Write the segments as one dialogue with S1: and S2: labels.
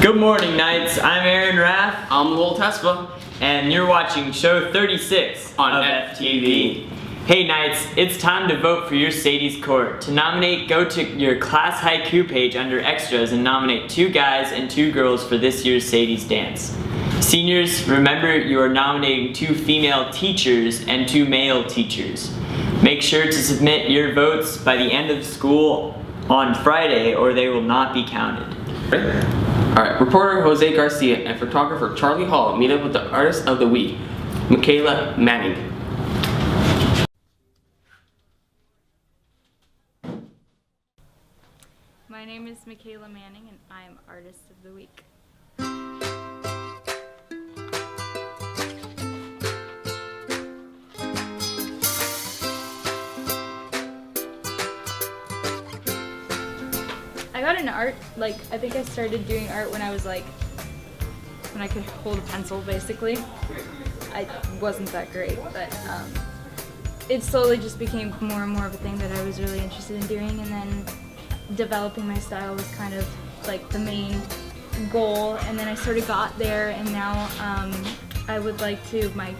S1: Good morning, Knights. I'm Aaron Rath.
S2: I'm Lowell Tesfa.
S1: And you're watching show 36
S2: on
S1: FTV. Hey Knights, it's time to vote for your Sadie's Court. To nominate, go to your class haiku page under extras and nominate 2 guys and 2 girls for this year's Sadie's Dance. Seniors, remember you are nominating 2 female teachers and 2 male teachers. Make sure to submit your votes by the end of school on Friday or they will not be counted.
S2: Alright, reporter Jose Garcia and photographer Charlie Hall meet up with the artist of the week, Michaela Manning.
S3: My name is Michaela Manning and I am Artist of the Week. I got into art, I think I started doing art when I was when I could hold a pencil basically. I wasn't that great, but it slowly just became more and more of a thing that I was really interested in doing, and then developing my style was kind of the main goal, and then I sort of got there, and now I would like to, my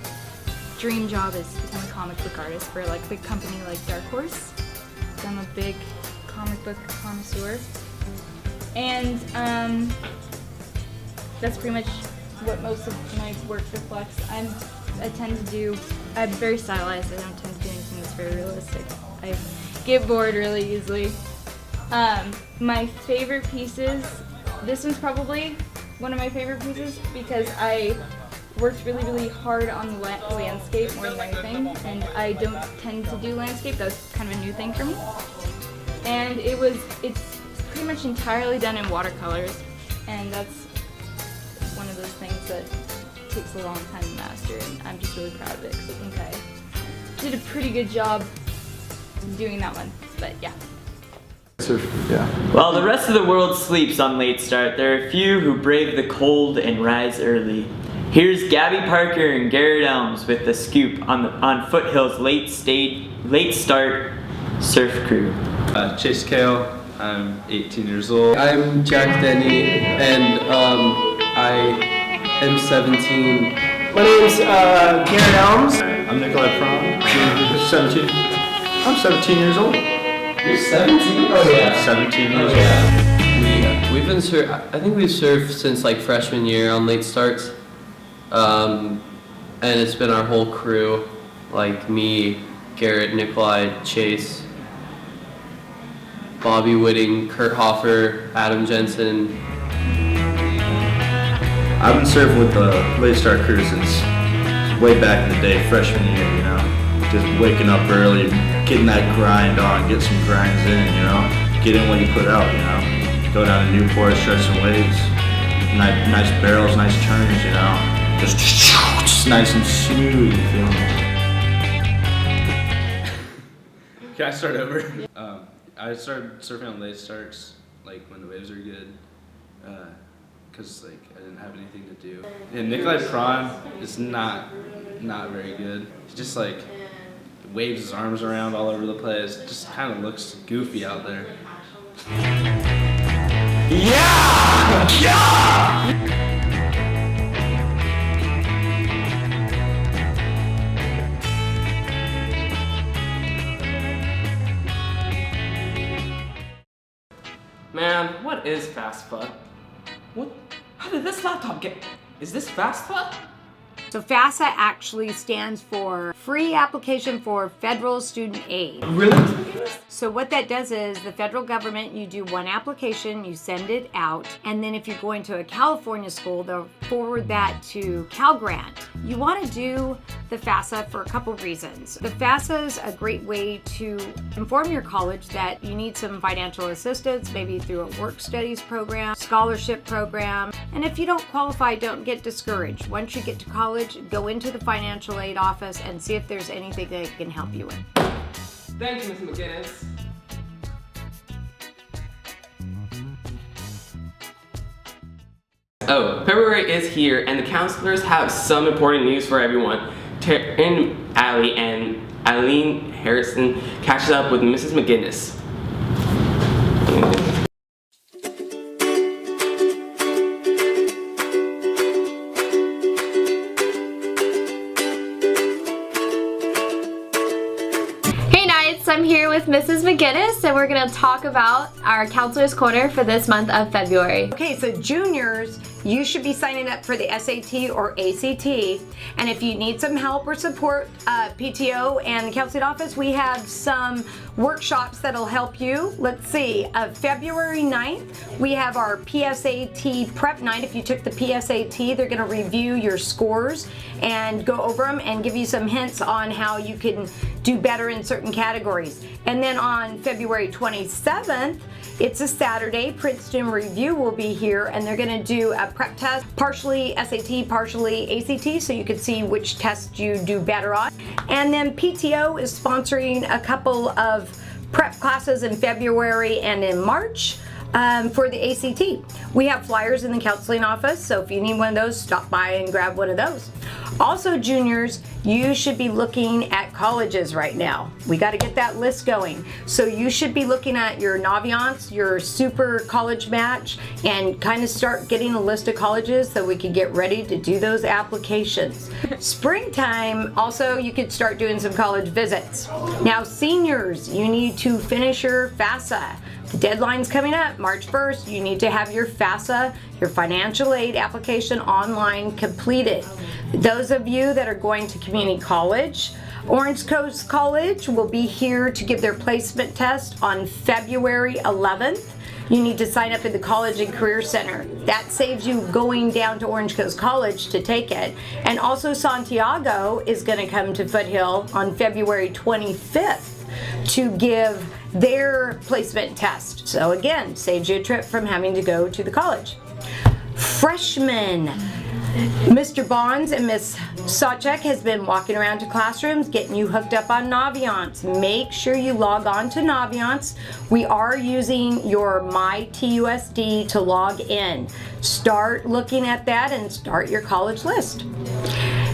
S3: dream job is to become a comic book artist for a big company like Dark Horse. So I'm a big comic book connoisseur, and that's pretty much what most of my work reflects. I'm very stylized. I don't tend to do anything that's very realistic. I get bored really easily. My favorite pieces, this one's probably one of my favorite pieces because I worked really, really hard on the landscape more than anything, and I don't tend to do landscape. That was kind of a new thing for me. And it's pretty much entirely done in watercolors, and that's one of those things that takes a long time to master, and I'm just really proud of it because I think I did a pretty good job doing that one, but yeah.
S1: While the rest of the world sleeps on late start, there are a few who brave the cold and rise early. Here's Gabby Parker and Garrett Elms with the scoop on Foothill's late start surf crew.
S4: Chase Kale, I'm 18 years old.
S5: I'm Jack Denny, and I am 17.
S6: My name's Garrett Elms.
S4: I'm Nikolai Prawn, 17. I'm 17 years old.
S5: You're 17?
S4: Oh yeah. 17 years old.
S5: We've been I think we've surfed since freshman year on late starts, and it's been our whole crew, me, Garrett, Nikolai, Chase, Bobby Whitting, Kurt Hoffer, Adam Jensen.
S4: I've been surfing with the late start crew since way back in the day, freshman year, you know. Just waking up early, getting that grind on, get some grinds in, you know. Get in what you put out, you know. Go down to Newport, stretch some waves. Nice barrels, nice turns, you know. Just nice and smooth, you feel me? Can I start over?
S3: Yeah.
S4: I started surfing on late starts, when the waves are good, because I didn't have anything to do. And Nikolai Prawn is not very good. He just waves his arms around all over the place. Just kind of looks goofy out there.
S1: Yeah! Yeah!
S2: Man, what is FAFSA? What? How did this laptop get? Is this FAFSA?
S7: So FAFSA actually stands for Free Application for Federal Student Aid.
S2: Really?
S7: So what that does is the federal government, you do one application, you send it out, and then if you're going to a California school, they'll forward that to Cal Grant. You want to do the FAFSA for a couple reasons. The FAFSA is a great way to inform your college that you need some financial assistance, maybe through a work studies program, scholarship program, and if you don't qualify, don't get discouraged. Once you get to college, go into the financial aid office and see if there's anything that can help you with.
S2: Thank you, Ms. McGinnis. Oh, February is here, and the counselors have some important news for everyone. Taryn Alley and Eileen Harrison catches up with Mrs. McGinnis.
S8: McGinnis, and we're going to talk about our Counselor's Corner for this month of February.
S7: Okay, so juniors, you should be signing up for the SAT or ACT, and if you need some help or support, PTO and the counseling office, we have some workshops that'll help you. Let's see, February 9th, we have our PSAT prep night. If you took the PSAT, they're gonna review your scores and go over them and give you some hints on how you can do better in certain categories. And then on February 27th, it's a Saturday, Princeton Review will be here, and they're gonna do a prep test, partially SAT, partially ACT, so you can see which test you do better on. And then PTO is sponsoring a couple of prep classes in February and in March for the ACT. We have flyers in the counseling office, so if you need one of those, stop by and grab one of those. Also, juniors, you should be looking at colleges right now. We got to get that list going. So you should be looking at your Naviance, your super college match, and kind of start getting a list of colleges so we can get ready to do those applications. Springtime, also, you could start doing some college visits. Now, seniors, you need to finish your FAFSA. The deadline's coming up, March 1st. You need to have your FAFSA, your financial aid application online completed. Those of you that are going to community college, Orange Coast College will be here to give their placement test on February 11th. You need to sign up at the College and Career Center. That saves you going down to Orange Coast College to take it. And also Santiago is going to come to Foothill on February 25th to give their placement test. So again, saves you a trip from having to go to the college. Freshmen, Mr. Bonds and Miss Sawchek has been walking around to classrooms getting you hooked up on Naviance. Make sure you log on to Naviance. We are using your MyTUSD to log in. Start looking at that and start your college list.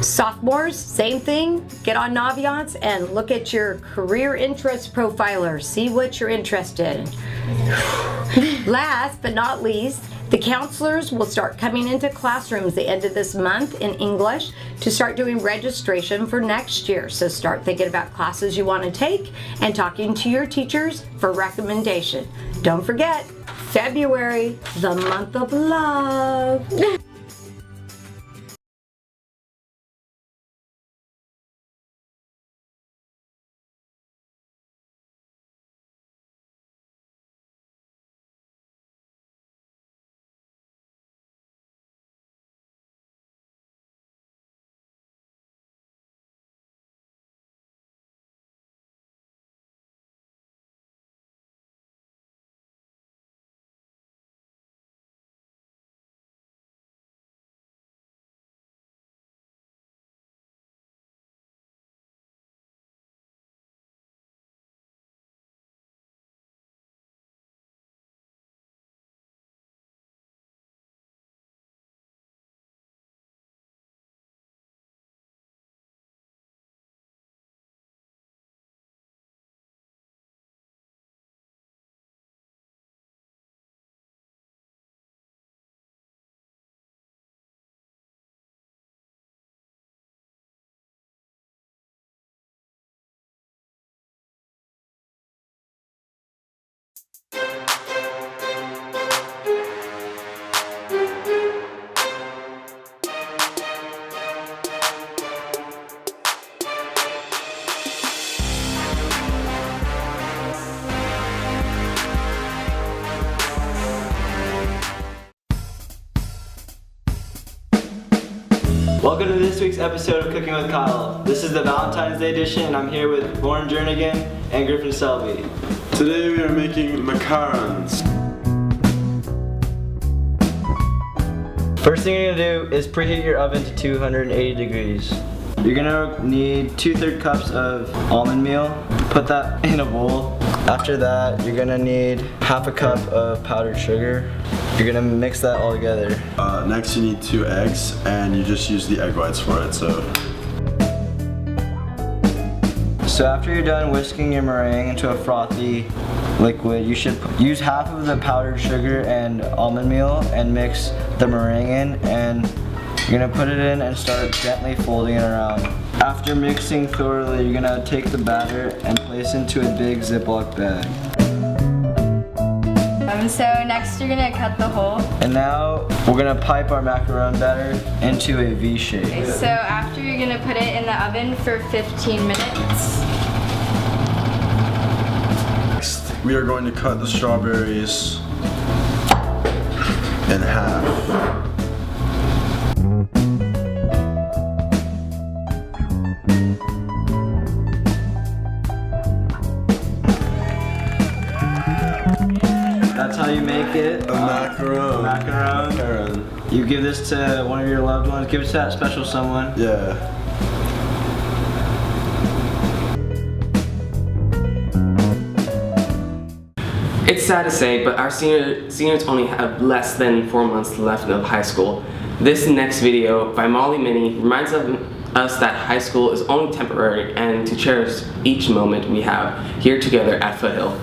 S7: Sophomores, same thing. Get on Naviance and look at your career interest profiler. See what you're interested in. Last but not least, the counselors will start coming into classrooms the end of this month in English to start doing registration for next year. So start thinking about classes you want to take and talking to your teachers for recommendation. Don't forget, February, the month of love.
S9: Welcome to this week's episode of Cooking with Kyle. This is the Valentine's Day edition, and I'm here with Lauren Jernigan and Griffin Selby.
S10: Today we are making macarons.
S9: First thing you're gonna do is preheat your oven to 280 degrees. You're gonna need 2/3 cups of almond meal. Put that in a bowl. After that, you're gonna need 1/2 cup of powdered sugar. You're gonna mix that all together.
S10: Next you need 2 eggs, and you just use the egg whites for it.
S9: So after you're done whisking your meringue into a frothy liquid, you should use 1/2 of the powdered sugar and almond meal and mix the meringue in, and You're gonna put it in and start gently folding it around. After mixing thoroughly, you're gonna take the batter and place into a big Ziploc bag.
S3: So next you're gonna cut the hole.
S9: And now we're gonna pipe our macaron batter into a V shape.
S3: Okay, so after you're gonna put it in the oven for 15 minutes.
S10: Next, we are going to cut the strawberries in half.
S9: That's how you make it.
S10: A macaron.
S9: Macaron. You give this to one of your loved ones. Give it to that special someone.
S10: Yeah.
S2: It's sad to say, but our seniors only have less than 4 months left of high school. This next video by Molly Minnie reminds us that high school is only temporary and to cherish each moment we have here together at Foothill.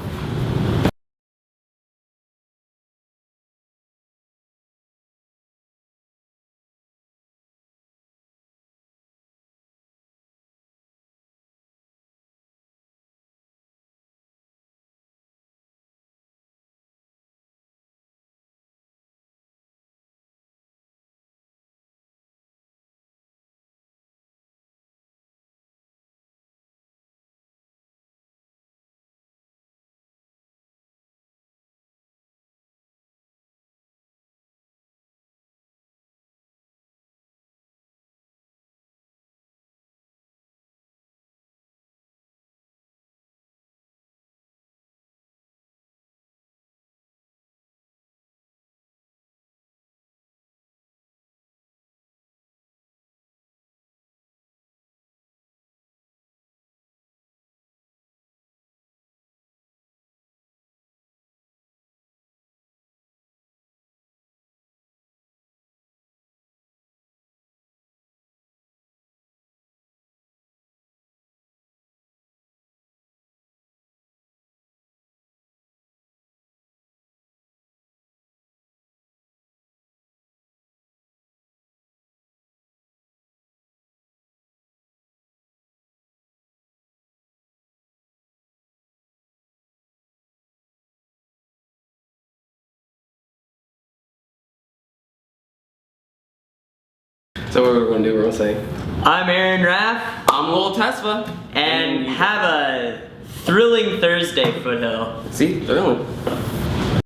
S2: So what we're going to do, we're going to say,
S1: I'm Aaron Raff,
S2: I'm Lowell Tesfa,
S1: and have a thrilling Thursday, Foothill.
S2: See, thrilling.